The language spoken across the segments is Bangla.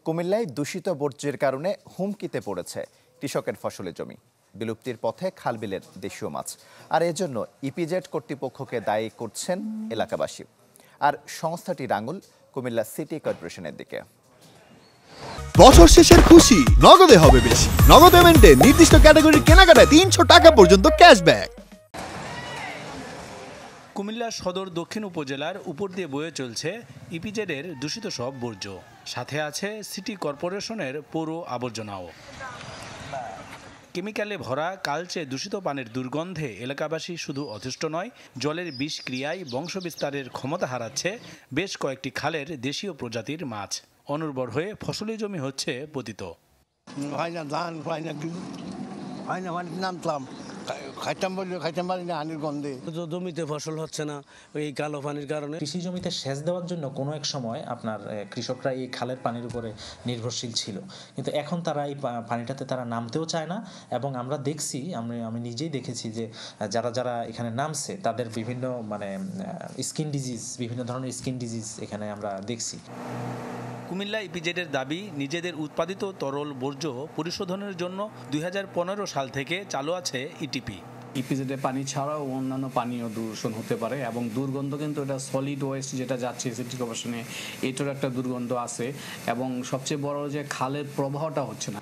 কুমিল্লায় দূষিত বর্জ্যের কারণে হুমকিতে পড়েছে কৃষকের ফসলের জমি, বিলুপ্তির পথে খালবিলের দেশীয় মাছ। আর এজন্য ইপিজেড কর্তৃপক্ষকে দায়ী করছেন এলাকাবাসী। আর সংস্থাটির আঙুল কুমিল্লা সিটি কর্পোরেশনের দিকে। বছর শেষের খুশি নগদে হবে বেশি। নগদ পেমেন্টে নির্দিষ্ট ক্যাটাগরির কেনাকাটায় 300 টাকা পর্যন্ত ক্যাশব্যাক। কুমিল্লা সদর দক্ষিণ উপজেলার উপর দিয়ে বয়ে চলছে ইপিজেডের দূষিত সব বর্জ্য, সাথে আছে সিটি কর্পোরেশনের পৌর আবর্জনাও। কেমিক্যালে ভরা কালচে দূষিত পানির দুর্গন্ধে এলাকাবাসী শুধু অতিষ্ঠ নয়, জলের বিষক্রিয়ায় বংশবিস্তারের ক্ষমতা হারাচ্ছে বেশ কয়েকটি খালের দেশীয় প্রজাতির মাছ। অনুর্বর হয়ে ফসলি জমি হচ্ছে পতিত। জমিতে ফসল হচ্ছে না এই কালো পানির কারণে। কৃষি জমিতে সেচ দেওয়ার জন্য কোনো এক সময় আপনার কৃষকরা এই খালের পানির উপরে নির্ভরশীল ছিল, কিন্তু এখন তারা এই পানিটাতে তারা নামতেও চায় না। এবং আমরা দেখছি, আমি নিজেই দেখেছি যে যারা এখানে নামছে তাদের বিভিন্ন স্কিন ডিজিজ, বিভিন্ন ধরনের স্কিন ডিজিজ এখানে আমরা দেখছি। কুমিল্লা ইপিজেডের দাবি, নিজেদের উৎপাদিত তরল বর্জ্য পরিশোধনের জন্য 2015 সাল থেকে চালু আছে ইটিপি। ইপিজেডের পানি ছাড়াও অন্যান্য পানীয় দূষণ হতে পারে এবং দুর্গন্ধ কিন্তু এটা সলিড ওয়েস্ট যেটা যাচ্ছে সিটি কর্পোরেশনে, এটার একটা দুর্গন্ধ আছে এবং সবচেয়ে বড় যে খালের প্রবাহটা হচ্ছে না।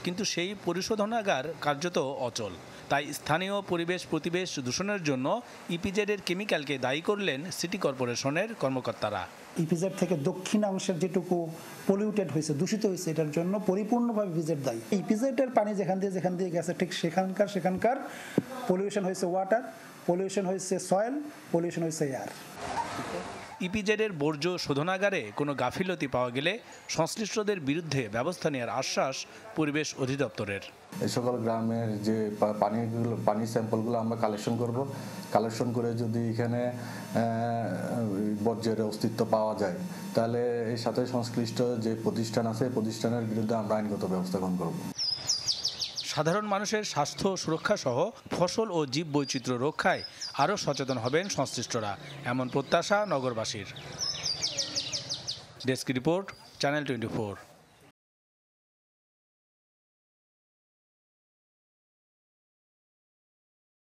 কিন্তু সেই পরিশোধনাগার কার্যত অচল। তাই স্থানীয় পরিবেশ প্রতিবেশ দূষণের জন্য ইপিজেডের কেমিক্যালকে দায়ী করলেন সিটি কর্পোরেশনের কর্মকর্তারা। ইপিজেড থেকে দক্ষিণাংশের যেটুকু পলিউটেড হয়েছে, দূষিত হয়েছে, এটার জন্য পরিপূর্ণভাবে ইপিজেড দায়ী। ইপিজেডের পানি যেখান দিয়ে গেছে ঠিক সেখানকার পলিউশন হয়েছে ওয়াটার, পলিউশন হয়েছে সয়েল, পলিউশন হয়েছে এয়ার। ইপিজেডের বর্জ্য শোধনাগারে কোনো গাফিলতি পাওয়া গেলে সংশ্লিষ্টদের বিরুদ্ধে ব্যবস্থা নেওয়ার আশ্বাস পরিবেশ অধিদপ্তরের। এই সকল গ্রামের যে পানি স্যাম্পলগুলো আমরা কালেকশন করে যদি এখানে বর্জ্যের অস্তিত্ব পাওয়া যায়, তাহলে এর সাথে সংশ্লিষ্ট যে প্রতিষ্ঠান আছে প্রতিষ্ঠানের বিরুদ্ধে আমরা আইনগত ব্যবস্থা গ্রহণ করব। সাধারণ মানুষের স্বাস্থ্য সুরক্ষা সহ ফসল ও জীব বৈচিত্র্য রক্ষায় আরও সচেতন হবেন সংশ্লিষ্টরা, এমন প্রত্যাশা নগরবাসীর। Desk report, channel 24।